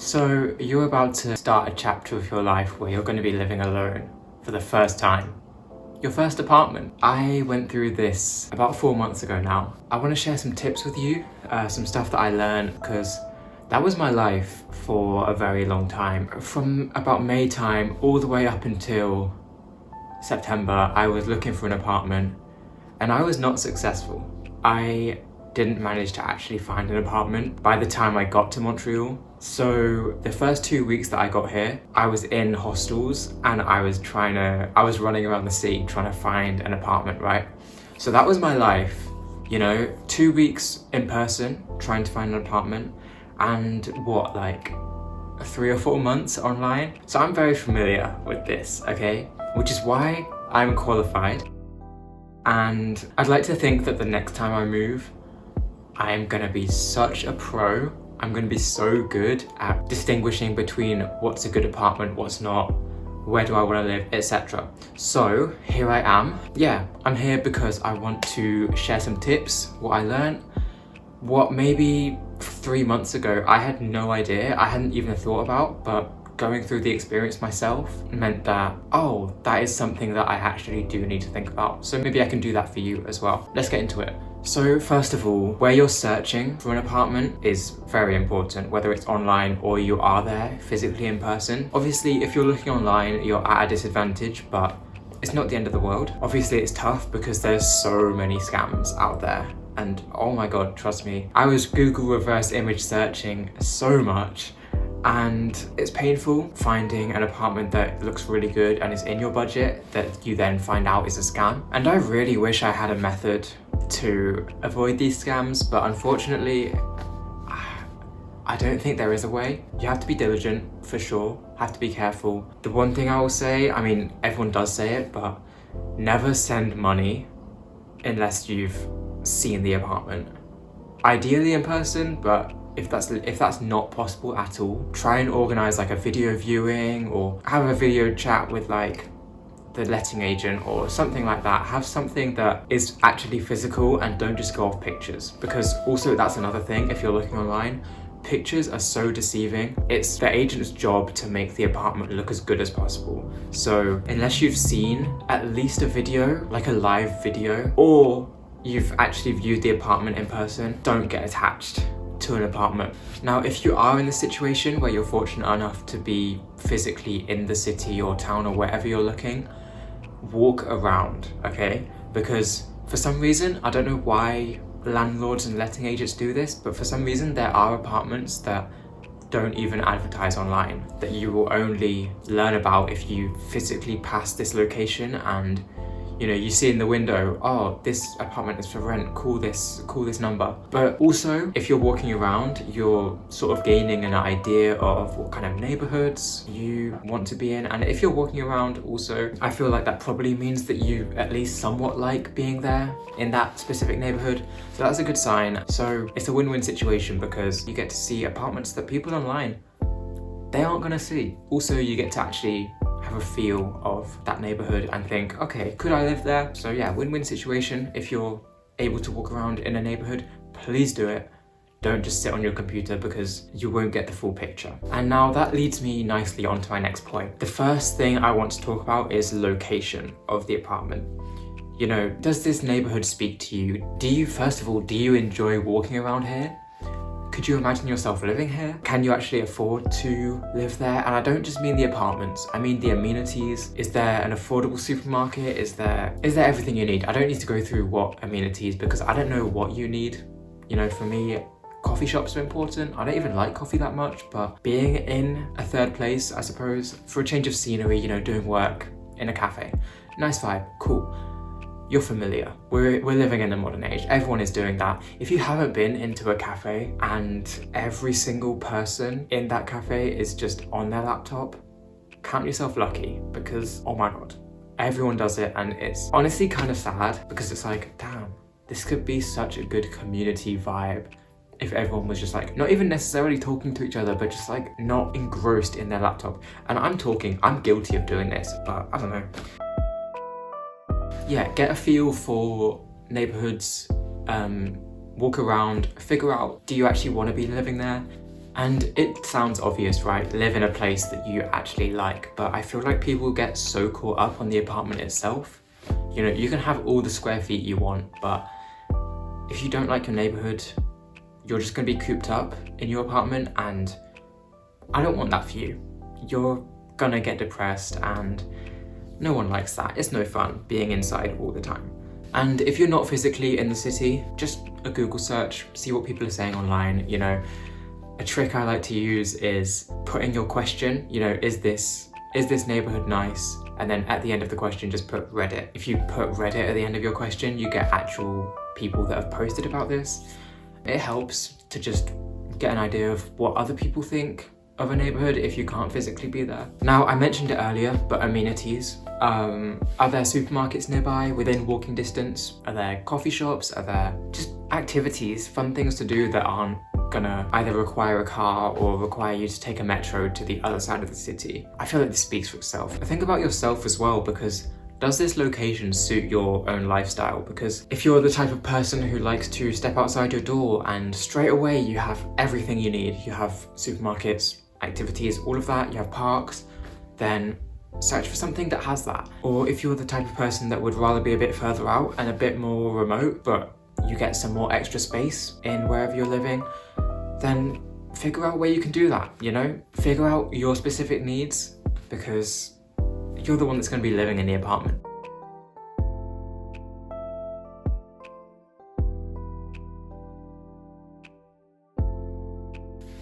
So you're about to start a chapter of your life where you're going to be living alone for the first time. Your first apartment. I went through this about 4 months ago now. I want to share some tips with you, some stuff that I learned, because that was my life for a very long time. From about May time all the way up until September, I was looking for an apartment and I was not successful. I didn't manage to actually find an apartment by the time I got to Montreal. So the first 2 weeks that I got here, I was in hostels and I was running around the city trying to find an apartment, right? So that was my life, you know, 2 weeks in person trying to find an apartment and what, like 3 or 4 months online. So I'm very familiar with this, okay? Which is why I'm qualified. And I'd like to think that the next time I move, I am gonna be such a pro. I'm gonna be so good at distinguishing between what's a good apartment, what's not, where do I wanna live, etc. So here I am. Yeah, I'm here because I want to share some tips, what I learned, what maybe 3 months ago I had no idea, I hadn't even thought about, but going through the experience myself meant that, oh, that is something that I actually do need to think about. So maybe I can do that for you as well. Let's get into it. So first of all, where you're searching for an apartment is very important, whether it's online or you are there physically in person. Obviously, if you're looking online, you're at a disadvantage, but it's not the end of the world. Obviously, it's tough because there's so many scams out there. And oh my God, trust me, I was Google reverse image searching so much, and it's painful finding an apartment that looks really good and is in your budget that you then find out is a scam. And I really wish I had a method to avoid these scams, but unfortunately, I don't think there is a way. You have to be diligent, for sure, have to be careful. The one thing I will say, I mean, everyone does say it, but never send money unless you've seen the apartment. Ideally in person, but if that's not possible at all, try and organize like a video viewing or have a video chat with like the letting agent or something like that. Have something that is actually physical and don't just go off pictures, because also that's another thing. If you're looking online, pictures are so deceiving. It's the agent's job to make the apartment look as good as possible. So unless you've seen at least a video, like a live video, or you've actually viewed the apartment in person, don't get attached to an apartment. Now, if you are in the situation where you're fortunate enough to be physically in the city or town or wherever you're looking, walk around, okay? Because for some reason, I don't know why landlords and letting agents do this, but for some reason there are apartments that don't even advertise online, that you will only learn about if you physically pass this location and you know, you see in the window, oh, this apartment is for rent, call this number. But also, if you're walking around, you're sort of gaining an idea of what kind of neighborhoods you want to be in. And if you're walking around also, I feel like that probably means that you at least somewhat like being there in that specific neighborhood. So that's a good sign. So it's a win-win situation because you get to see apartments that people online, they aren't gonna see. Also, you get to actually have a feel of that neighborhood and think, okay, could I live there? So yeah, win-win situation. If you're able to walk around in a neighborhood, please do it. Don't just sit on your computer because you won't get the full picture. And now that leads me nicely onto my next point. The first thing I want to talk about is location of the apartment. You know, does this neighborhood speak to you? First of all, do you enjoy walking around here? Could you imagine yourself living here? Can you actually afford to live there? And I don't just mean the apartments, I mean the amenities. Is there an affordable supermarket? Is there everything you need? I don't need to go through what amenities because I don't know what you need. You know, for me, coffee shops are important. I don't even like coffee that much, but being in a third place, I suppose, for a change of scenery, you know, doing work in a cafe. Nice vibe, cool. You're familiar. We're living in the modern age. Everyone is doing that. If you haven't been into a cafe and every single person in that cafe is just on their laptop, count yourself lucky because, oh my God, everyone does it and it's honestly kind of sad because it's like, damn, this could be such a good community vibe if everyone was just like, not even necessarily talking to each other, but just like not engrossed in their laptop. And I'm guilty of doing this, but I don't know. Yeah, get a feel for neighborhoods, walk around, figure out, do you actually want to be living there? And it sounds obvious, right? Live in a place that you actually like, but I feel like people get so caught up on the apartment itself. You know, you can have all the square feet you want, but if you don't like your neighbourhood, you're just gonna be cooped up in your apartment, and I don't want that for you. You're gonna get depressed, and no one likes that. It's no fun being inside all the time. And if you're not physically in the city, just a Google search, see what people are saying online. You know, a trick I like to use is putting your question, you know, is this neighbourhood nice? And then at the end of the question, just put Reddit. If you put Reddit at the end of your question, you get actual people that have posted about this. It helps to just get an idea of what other people think of a neighbourhood if you can't physically be there. Now, I mentioned it earlier, but amenities. Are there supermarkets nearby within walking distance? Are there coffee shops? Are there just activities, fun things to do that aren't gonna either require a car or require you to take a metro to the other side of the city? I feel like this speaks for itself. Think about yourself as well, because does this location suit your own lifestyle? Because if you're the type of person who likes to step outside your door and straight away you have everything you need, you have supermarkets, activities, all of that, you have parks, then search for something that has that. Or if you're the type of person that would rather be a bit further out and a bit more remote, but you get some more extra space in wherever you're living, then figure out where you can do that, you know? Figure out your specific needs, because you're the one that's going to be living in the apartment.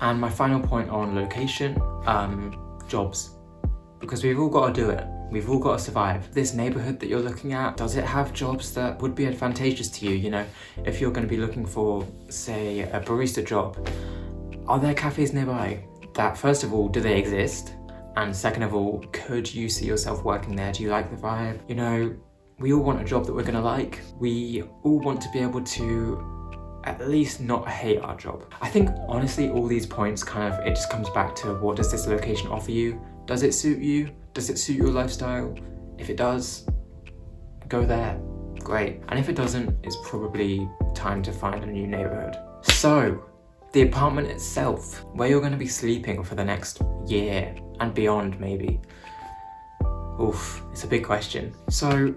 And my final point on location, jobs. Because we've all got to do it. We've all got to survive. This neighbourhood that you're looking at, does it have jobs that would be advantageous to you? You know, if you're going to be looking for, say, a barista job, are there cafes nearby that, first of all, do they exist? And second of all, could you see yourself working there? Do you like the vibe? You know, we all want a job that we're gonna like. We all want to be able to at least not hate our job. I think honestly, all these points it just comes back to, what does this location offer you? Does it suit you? Does it suit your lifestyle? If it does, go there, great. And if it doesn't, it's probably time to find a new neighborhood. So, the apartment itself, where you're gonna be sleeping for the next year and beyond maybe. Oof, it's a big question. So,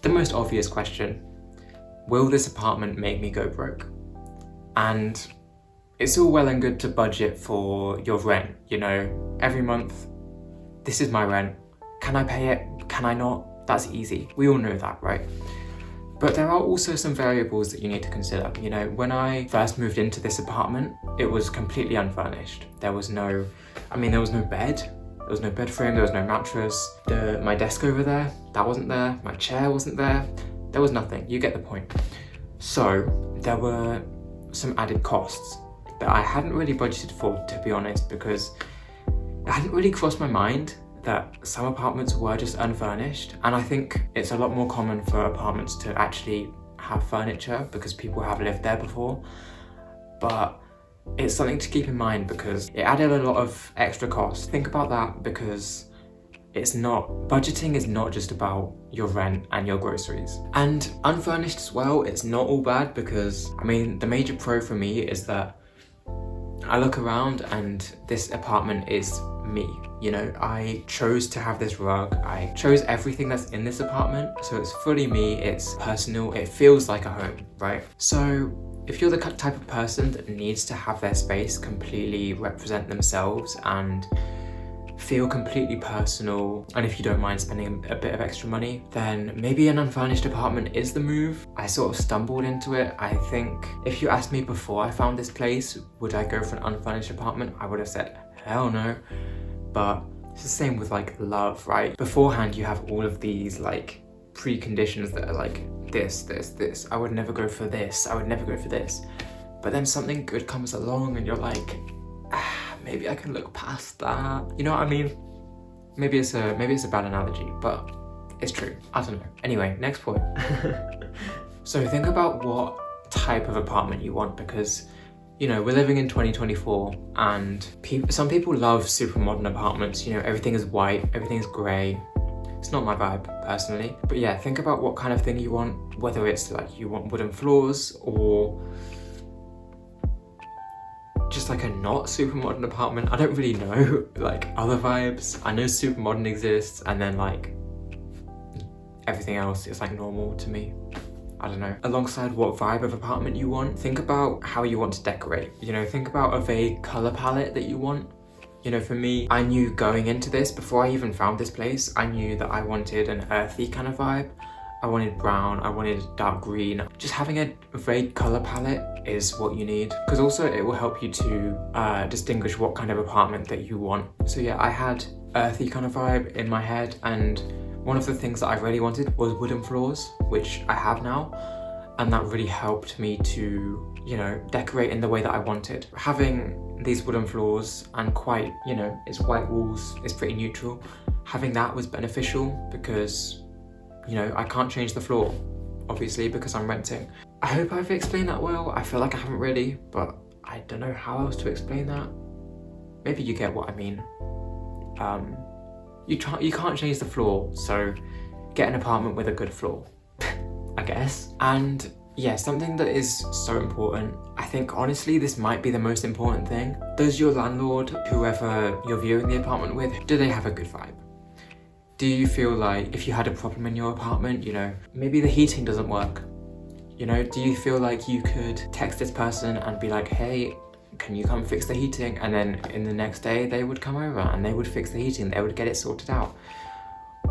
the most obvious question, will this apartment make me go broke? And it's all well and good to budget for your rent, you know, every month, this is my rent. Can I pay it? Can I not? That's easy. We all know that, right? But there are also some variables that you need to consider. You know, when I first moved into this apartment, it was completely unfurnished. There was no bed, there was no bed frame, there was no mattress. My desk over there, that wasn't there. My chair wasn't there. There was nothing. You get the point. So there were some added costs that I hadn't really budgeted for, to be honest, because it hadn't really crossed my mind that some apartments were just unfurnished. And I think it's a lot more common for apartments to actually have furniture because people have lived there before. But it's something to keep in mind because it added a lot of extra costs. Think about that, because budgeting is not just about your rent and your groceries. And unfurnished as well, it's not all bad, because the major pro for me is that I look around and this apartment is me. You know, I chose to have this rug. I chose everything that's in this apartment. So it's fully me, it's personal, it feels like a home, right? So if you're the type of person that needs to have their space completely represent themselves and feel completely personal, and if you don't mind spending a bit of extra money, then maybe an unfurnished apartment is the move. I sort of stumbled into it. I think if you asked me before I found this place, would I go for an unfurnished apartment? I would have said, hell no. But it's the same with like love, right? Beforehand, you have all of these like preconditions that are like this. I would never go for this. I would never go for this. But then something good comes along and you're like, maybe I can look past that. You know what I mean? Maybe it's a bad analogy, but it's true. I don't know. Anyway, next point. So think about what type of apartment you want, because you know, we're living in 2024 and some people love super modern apartments. You know, everything is white, everything is grey. It's not my vibe, personally. But yeah, think about what kind of thing you want, whether it's like you want wooden floors or just like a not super modern apartment. I don't really know like other vibes. I know super modern exists, and then like everything else is like normal to me. I don't know. Alongside what vibe of apartment you want, think about how you want to decorate. You know, think about a vague color palette that you want. You know, for me, I knew going into this, before I even found this place, I knew that I wanted an earthy kind of vibe. I wanted brown, I wanted dark green. Just having a vague color palette is what you need, because also it will help you to distinguish what kind of apartment that you want. So yeah, I had earthy kind of vibe in my head, and one of the things that I really wanted was wooden floors, which I have now, and that really helped me to, you know, decorate in the way that I wanted. Having these wooden floors and quite, you know, it's white walls, it's pretty neutral. Having that was beneficial because, you know, I can't change the floor, obviously, because I'm renting. I hope I've explained that well. I feel like I haven't really, but I don't know how else to explain that. Maybe you get what I mean. You can't change the floor, so get an apartment with a good floor, I guess. And yeah, something that is so important, I think honestly this might be the most important thing. Does your landlord, whoever you're viewing the apartment with, do they have a good vibe? Do you feel like if you had a problem in your apartment, you know, maybe the heating doesn't work, you know, do you feel like you could text this person and be like, hey, can you come fix the heating? And then in the next day they would come over and they would fix the heating, they would get it sorted out.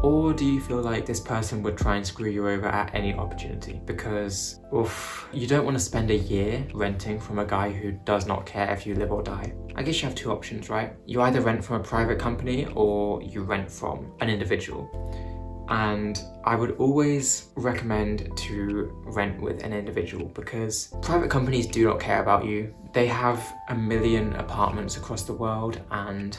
Or do you feel like this person would try and screw you over at any opportunity? Because oof, you don't want to spend a year renting from a guy who does not care if you live or die. I guess you have two options, right? You either rent from a private company or you rent from an individual. And I would always recommend to rent with an individual, because private companies do not care about you. They have a million apartments across the world and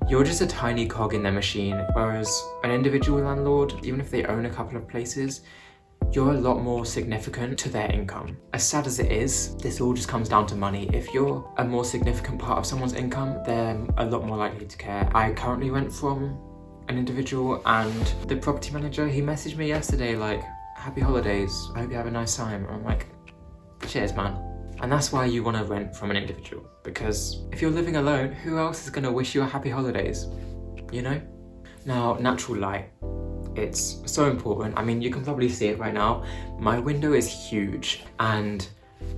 you're just a tiny cog in their machine, whereas an individual landlord, even if they own a couple of places, you're a lot more significant to their income. As sad as it is, this all just comes down to money. If you're a more significant part of someone's income, they're a lot more likely to care. I currently rent from an individual, and the property manager, he messaged me yesterday like, happy holidays, I hope you have a nice time. And I'm like, cheers man. And that's why you want to rent from an individual, because if you're living alone, who else is going to wish you a happy holidays, you know? Now, natural light, it's so important. I mean, you can probably see it right now. My window is huge and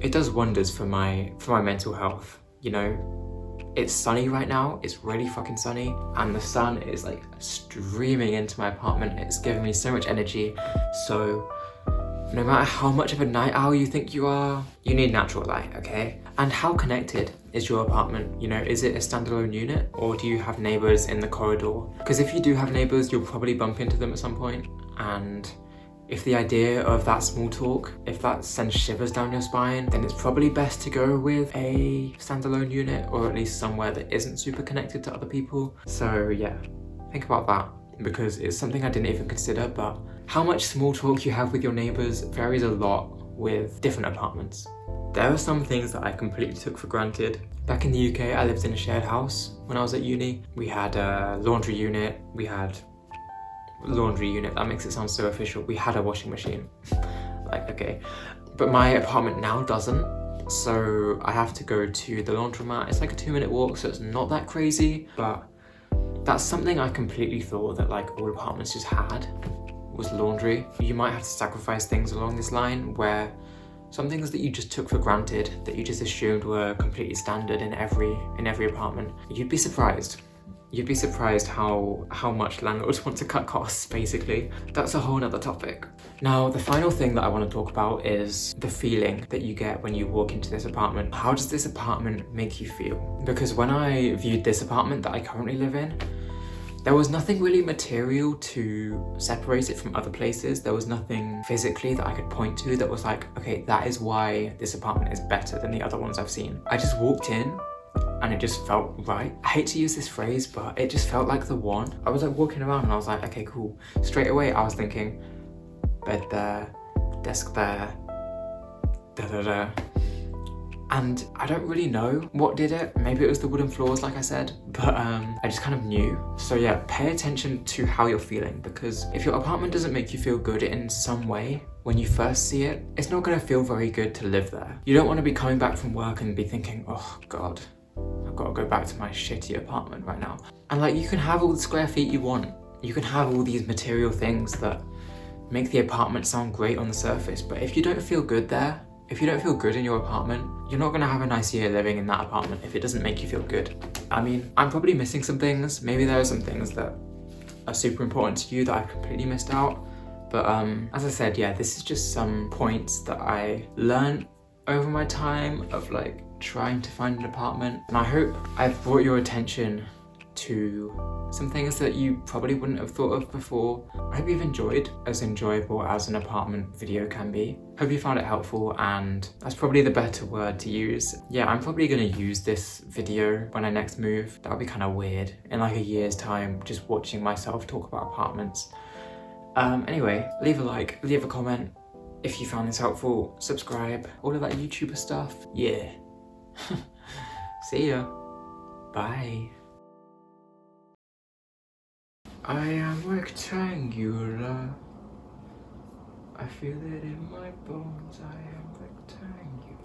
it does wonders for my mental health, you know? It's sunny right now, it's really fucking sunny, and the sun is like streaming into my apartment. It's giving me so much energy. So no matter how much of a night owl you think you are, you need natural light, okay? And how connected is your apartment? You know, is it a standalone unit, or do you have neighbours in the corridor? Because if you do have neighbours, you'll probably bump into them at some point, and if the idea of that small talk, if that sends shivers down your spine, then it's probably best to go with a standalone unit, or at least somewhere that isn't super connected to other people. So yeah, think about that, because it's something I didn't even consider, but how much small talk you have with your neighbours varies a lot with different apartments. There are some things that I completely took for granted. Back in the UK, I lived in a shared house when I was at uni. We had a laundry unit, that makes it sound so official. We had a washing machine, like, okay. But my apartment now doesn't, so I have to go to the laundromat. It's like a 2-minute walk, so it's not that crazy, but that's something I completely thought that like all apartments just had, was laundry. You might have to sacrifice things along this line where some things that you just took for granted, that you just assumed were completely standard in every apartment. You'd be surprised. You'd be surprised how much landlords want to cut costs, basically. That's a whole nother topic. Now, the final thing that I want to talk about is the feeling that you get when you walk into this apartment. How does this apartment make you feel? Because when I viewed this apartment that I currently live in, there was nothing really material to separate it from other places. There was nothing physically that I could point to that was like, okay, that is why this apartment is better than the other ones I've seen. I just walked in and it just felt right. I hate to use this phrase, but it just felt like the one. I was like walking around and I was like, okay, cool. Straight away, I was thinking, bed there, desk there, da da da. And I don't really know what did it. Maybe it was the wooden floors, like I said, but I just kind of knew. So yeah, pay attention to how you're feeling, because if your apartment doesn't make you feel good in some way when you first see it, it's not gonna feel very good to live there. You don't wanna be coming back from work and be thinking, oh God, I've gotta go back to my shitty apartment right now. And like, you can have all the square feet you want. You can have all these material things that make the apartment sound great on the surface, but if you don't feel good there, if you don't feel good in your apartment, you're not gonna have a nice year living in that apartment if it doesn't make you feel good. I mean, I'm probably missing some things. Maybe there are some things that are super important to you that I've completely missed out. But as I said, yeah, this is just some points that I learned over my time of like trying to find an apartment. And I hope I've brought your attention to some things that you probably wouldn't have thought of before. I hope you've enjoyed, as enjoyable as an apartment video can be. Hope you found it helpful, and that's probably the better word to use. Yeah, I'm probably gonna use this video when I next move. That would be kind of weird in like a year's time, just watching myself talk about apartments. Anyway, leave a like, leave a comment if you found this helpful, subscribe, all of that YouTuber stuff. Yeah. See ya. Bye. I am rectangular. I feel it in my bones. I am rectangular.